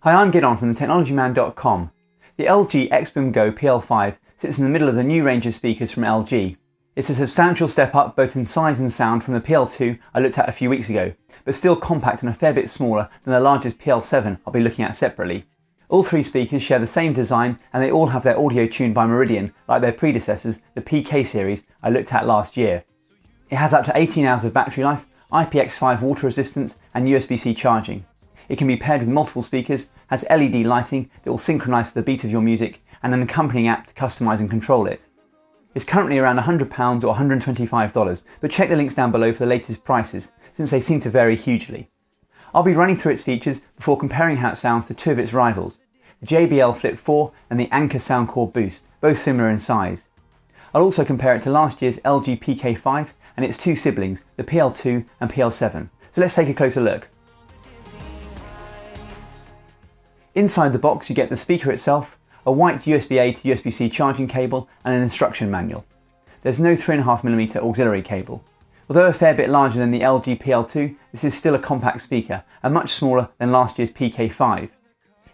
Hi, I'm Gidon from thetechnologyman.com. The LG XBOOM Go PL5 sits in the middle of the new range of speakers from LG. It's a substantial step up both in size and sound from the PL2 I looked at a few weeks ago, but still compact and a fair bit smaller than the largest PL7 I'll be looking at separately. All three speakers share the same design and they all have their audio tuned by Meridian like their predecessors, the PK series I looked at last year. It has up to 18 hours of battery life, IPX5 water resistance and USB-C charging. It can be paired with multiple speakers, has LED lighting that will synchronize to the beat of your music, and an accompanying app to customise and control it. It's currently around £100 or $125, but check the links down below for the latest prices, since they seem to vary hugely. I'll be running through its features before comparing how it sounds to two of its rivals, the JBL Flip 4 and the Anker Soundcore Boost, both similar in size. I'll also compare it to last year's LG PK5 and its two siblings, the PL2 and PL7. So let's take a closer look. Inside the box you get the speaker itself, a white USB-A to USB-C charging cable and an instruction manual. There's no 3.5mm auxiliary cable. Although a fair bit larger than the LG PL2, this is still a compact speaker and much smaller than last year's PK5.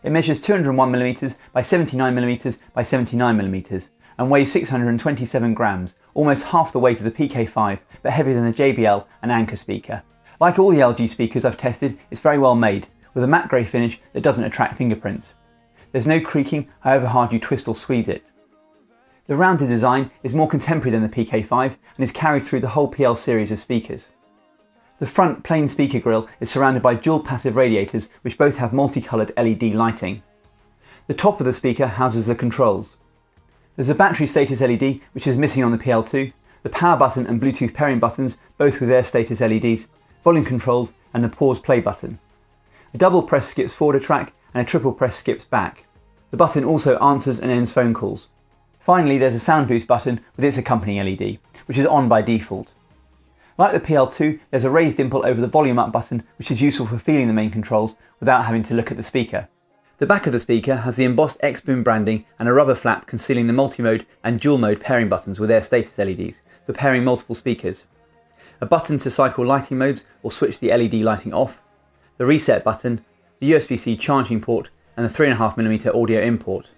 It measures 201mm by 79mm by 79mm and weighs 627 grams, almost half the weight of the PK5 but heavier than the JBL and Anker speaker. Like all the LG speakers I've tested, it's very well made, with a matte grey finish that doesn't attract fingerprints. There's no creaking however hard you twist or squeeze it. The rounded design is more contemporary than the PK5 and is carried through the whole PL series of speakers. The front plain speaker grille is surrounded by dual passive radiators which both have multicoloured LED lighting. The top of the speaker houses the controls. There's a battery status LED which is missing on the PL2, the power button and Bluetooth pairing buttons both with their status LEDs, volume controls and the pause play button. A double press skips forward a track and a triple press skips back. The button also answers and ends phone calls. Finally, there's a sound boost button with its accompanying LED, which is on by default. Like the PL2, there's a raised dimple over the volume up button which is useful for feeling the main controls without having to look at the speaker. The back of the speaker has the embossed XBOOM branding and a rubber flap concealing the multi-mode and dual mode pairing buttons with their status LEDs for pairing multiple speakers. A button to cycle lighting modes or switch the LED lighting off, the reset button, the USB-C charging port and the 3.5mm audio import.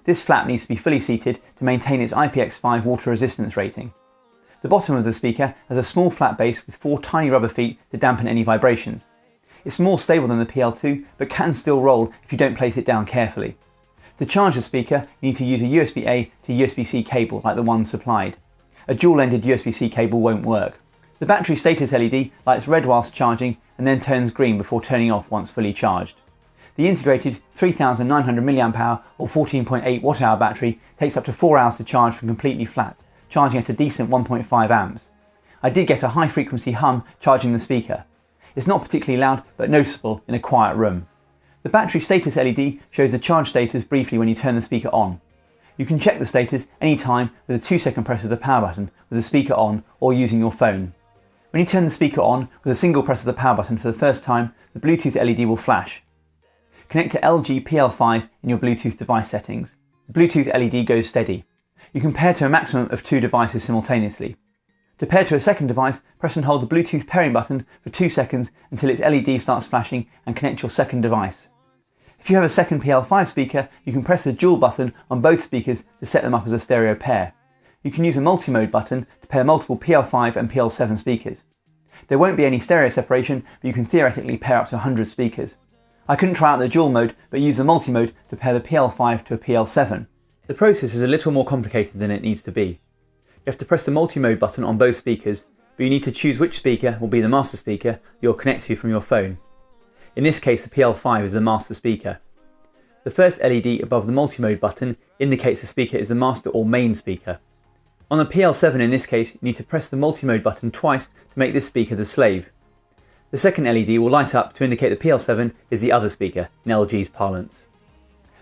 This flap needs to be fully seated to maintain its IPX5 water resistance rating. The bottom of the speaker has a small flat base with 4 tiny rubber feet to dampen any vibrations. It's more stable than the PL2 but can still roll if you don't place it down carefully. To charge the speaker you need to use a USB-A to USB-C cable like the one supplied. A dual-ended USB-C cable won't work. The battery status LED lights red whilst charging and then turns green before turning off once fully charged. The integrated 3900 mAh or 14.8 Wh battery takes up to 4 hours to charge from completely flat, charging at a decent 1.5 amps. I did get a high frequency hum charging the speaker. It's not particularly loud but noticeable in a quiet room. The battery status LED shows the charge status briefly when you turn the speaker on. You can check the status anytime with a 2-second press of the power button with the speaker on or using your phone. When you turn the speaker on with a single press of the power button for the first time, the Bluetooth LED will flash. Connect to LG PL5 in your Bluetooth device settings. The Bluetooth LED goes steady. You can pair to a maximum of 2 devices simultaneously. To pair to a second device, press and hold the Bluetooth pairing button for 2 seconds until its LED starts flashing and connect your second device. If you have a second PL5 speaker, you can press the dual button on both speakers to set them up as a stereo pair. You can use a multi-mode button to pair multiple PL5 and PL7 speakers. There won't be any stereo separation, but you can theoretically pair up to 100 speakers. I couldn't try out the dual mode, but use the multi-mode to pair the PL5 to a PL7. The process is a little more complicated than it needs to be. You have to press the multi-mode button on both speakers, but you need to choose which speaker will be the master speaker you'll connect to from your phone. In this case, the PL5 is the master speaker. The first LED above the multi-mode button indicates the speaker is the master or main speaker. On the PL7 in this case, you need to press the multi-mode button twice to make this speaker the slave. The second LED will light up to indicate the PL7 is the other speaker, in LG's parlance.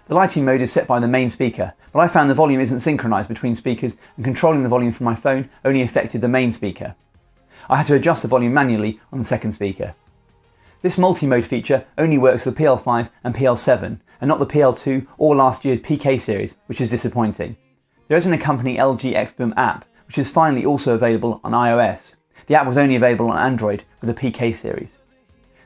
The lighting mode is set by the main speaker, but I found the volume isn't synchronised between speakers and controlling the volume from my phone only affected the main speaker. I had to adjust the volume manually on the second speaker. This multi-mode feature only works for the PL5 and PL7 and not the PL2 or last year's PK series, which is disappointing. There is an accompanying LG XBOOM app, which is finally also available on iOS. The app was only available on Android with the PK series.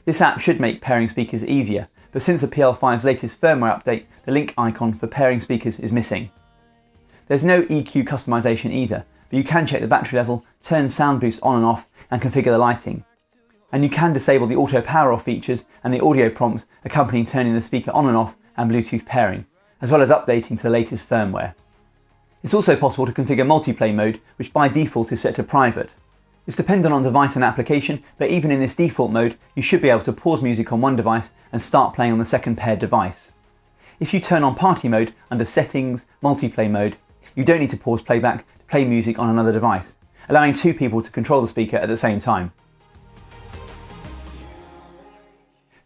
This app should make pairing speakers easier, but since the PL5's latest firmware update, the link icon for pairing speakers is missing. There's no EQ customization either, but you can check the battery level, turn sound boost on and off, and configure the lighting. And you can disable the auto power off features and the audio prompts accompanying turning the speaker on and off and Bluetooth pairing, as well as updating to the latest firmware. It's also possible to configure multiplay mode, which by default is set to private. It's dependent on device and application, but even in this default mode, you should be able to pause music on one device and start playing on the second paired device. If you turn on party mode under settings, multiplay mode, you don't need to pause playback to play music on another device, allowing two people to control the speaker at the same time.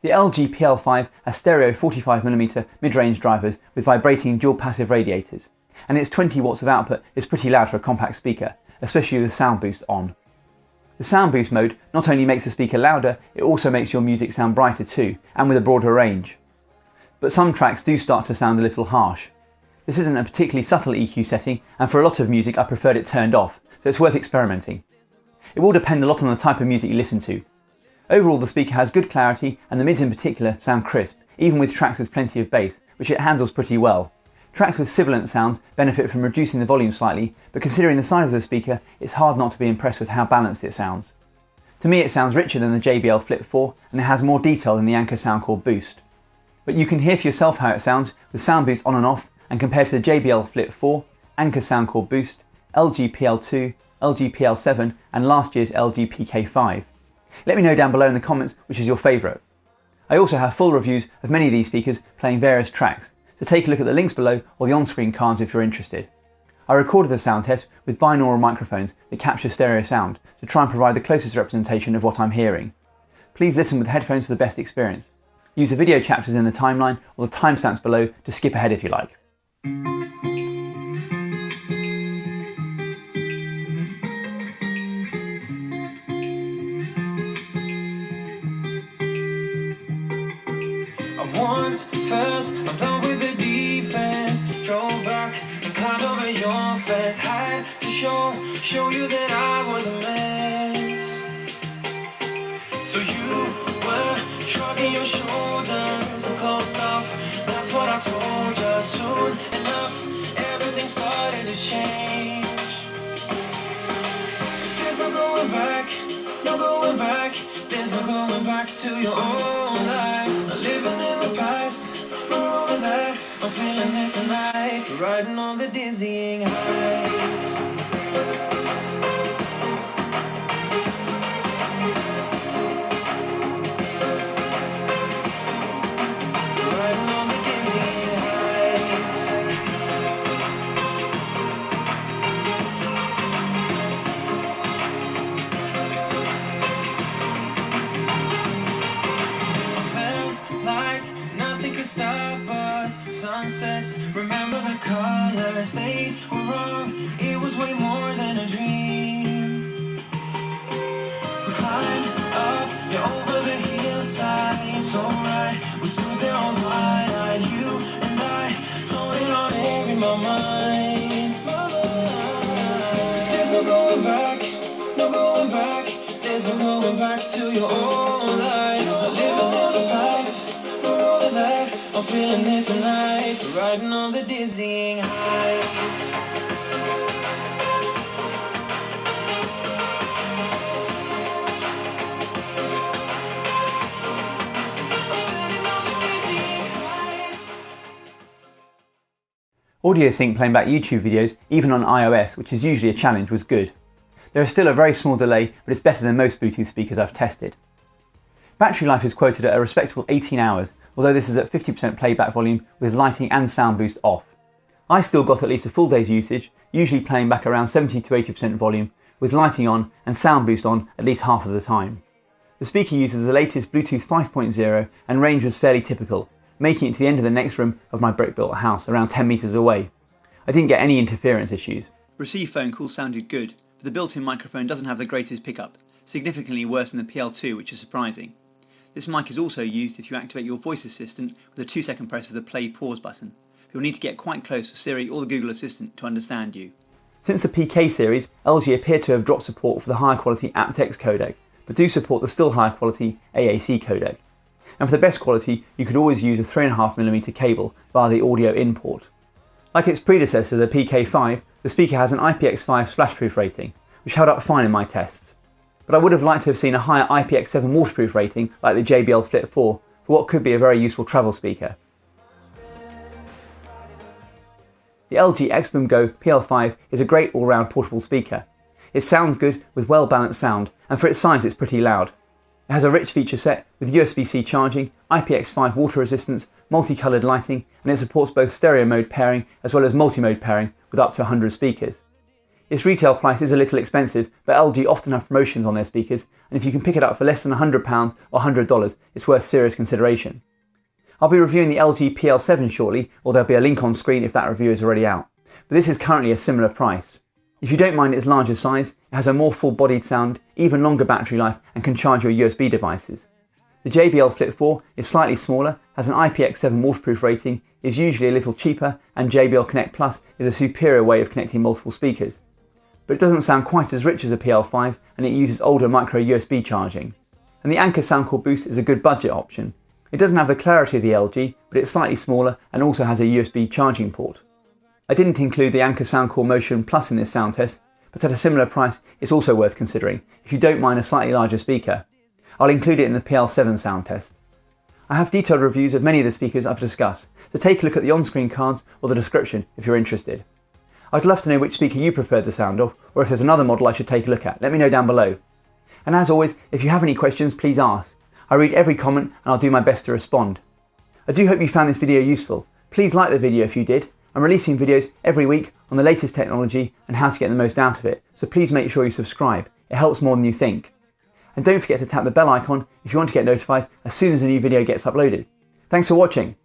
The LG PL5 has stereo 45mm mid-range drivers with vibrating dual passive radiators, and its 20 watts of output is pretty loud for a compact speaker, especially with sound boost on. The sound boost mode not only makes the speaker louder, it also makes your music sound brighter too, and with a broader range. But some tracks do start to sound a little harsh. This isn't a particularly subtle EQ setting, and for a lot of music I preferred it turned off, so it's worth experimenting. It will depend a lot on the type of music you listen to. Overall, the speaker has good clarity, and the mids in particular sound crisp, even with tracks with plenty of bass, which it handles pretty well. Tracks with sibilant sounds benefit from reducing the volume slightly, but considering the size of the speaker, it's hard not to be impressed with how balanced it sounds. To me, it sounds richer than the JBL Flip 4, and it has more detail than the Anker Soundcore Boost. But you can hear for yourself how it sounds with sound boost on and off, and compared to the JBL Flip 4, Anker Soundcore Boost, LG PL2, LG PL7 and last year's LG PK5. Let me know down below in the comments which is your favourite. I also have full reviews of many of these speakers playing various tracks, so take a look at the links below or the on-screen cards if you're interested. I recorded the sound test with binaural microphones that capture stereo sound to try and provide the closest representation of what I'm hearing. Please listen with headphones for the best experience. Use the video chapters in the timeline or the timestamps below to skip ahead if you like. I once felt I'm done with the defense. Drove back and climbed over your fence. Had to show you that I was a mess. So you were shrugging your shoulders and closed off. That's what I told you. Soon enough, everything started to change. 'Cause there's no going back, no going back. There's no going back to your own life. Not living in the past, we're over that. I'm feeling it tonight, riding on the dizzying highs. Stop us, sunsets, remember the colors, they were wrong, it was way more than a dream. We climbed up, you're over the hillside, so right, we stood there all night, you and I, floating on air in my mind. 'Cause there's no going back, no going back, there's no going back to your own life. Not living in the past, we're over that. I'm feeling it tonight, riding on the dizzying heights. I'm sitting on the dizzying heights. Audio sync playing back YouTube videos, even on iOS, which is usually a challenge, was good. There is still a very small delay, but it's better than most Bluetooth speakers I've tested. Battery life is quoted at a respectable 18 hours, although this is at 50% playback volume with lighting and sound boost off. I still got at least a full day's usage, usually playing back around 70 to 80% volume, with lighting on and sound boost on at least half of the time. The speaker uses the latest Bluetooth 5.0 and range was fairly typical, making it to the end of the next room of my brick-built house, around 10 metres away. I didn't get any interference issues. Receive phone calls sounded good, but the built-in microphone doesn't have the greatest pickup, significantly worse than the PL2, which is surprising. This mic is also used if you activate your voice assistant with a 2-second press of the play-pause button. You'll need to get quite close for Siri or the Google Assistant to understand you. Since the PK series, LG appear to have dropped support for the higher quality aptX codec, but do support the still higher quality AAC codec. and for the best quality you could always use a 3.5mm cable via the audio in port. Like its predecessor, the PK5, the speaker has an IPX5 splashproof rating, which held up fine in my tests. But I would have liked to have seen a higher IPX7 waterproof rating like the JBL Flip 4 for what could be a very useful travel speaker. The LG XBOOM Go PL5 is a great all-round portable speaker. It sounds good with well-balanced sound, and for its size it's pretty loud. It has a rich feature set with USB-C charging, IPX5 water resistance, multicoloured lighting, and it supports both stereo mode pairing as well as multi-mode pairing with up to 100 speakers. Its retail price is a little expensive, but LG often have promotions on their speakers, and if you can pick it up for less than £100 or $100, it's worth serious consideration. I'll be reviewing the LG PL7 shortly, or there'll be a link on screen if that review is already out, but this is currently a similar price. If you don't mind its larger size, it has a more full-bodied sound, even longer battery life, and can charge your USB devices. The JBL Flip 4 is slightly smaller, has an IPX7 waterproof rating, is usually a little cheaper, and JBL Connect Plus is a superior way of connecting multiple speakers. But it doesn't sound quite as rich as a PL5, and it uses older micro USB charging. And the Anker Soundcore Boost is a good budget option. It doesn't have the clarity of the LG, but it's slightly smaller and also has a USB charging port. I didn't include the Anker Soundcore Motion Plus in this sound test, but at a similar price it's also worth considering if you don't mind a slightly larger speaker. I'll include it in the PL7 sound test. I have detailed reviews of many of the speakers I've discussed, so take a look at the on-screen cards or the description if you're interested. I'd love to know which speaker you preferred the sound of, or if there's another model I should take a look at, let me know down below. And as always, if you have any questions, please ask. I read every comment and I'll do my best to respond. I do hope you found this video useful. Please like the video if you did. I'm releasing videos every week on the latest technology and how to get the most out of it, so please make sure you subscribe. It helps more than you think. And don't forget to tap the bell icon if you want to get notified as soon as a new video gets uploaded. Thanks for watching.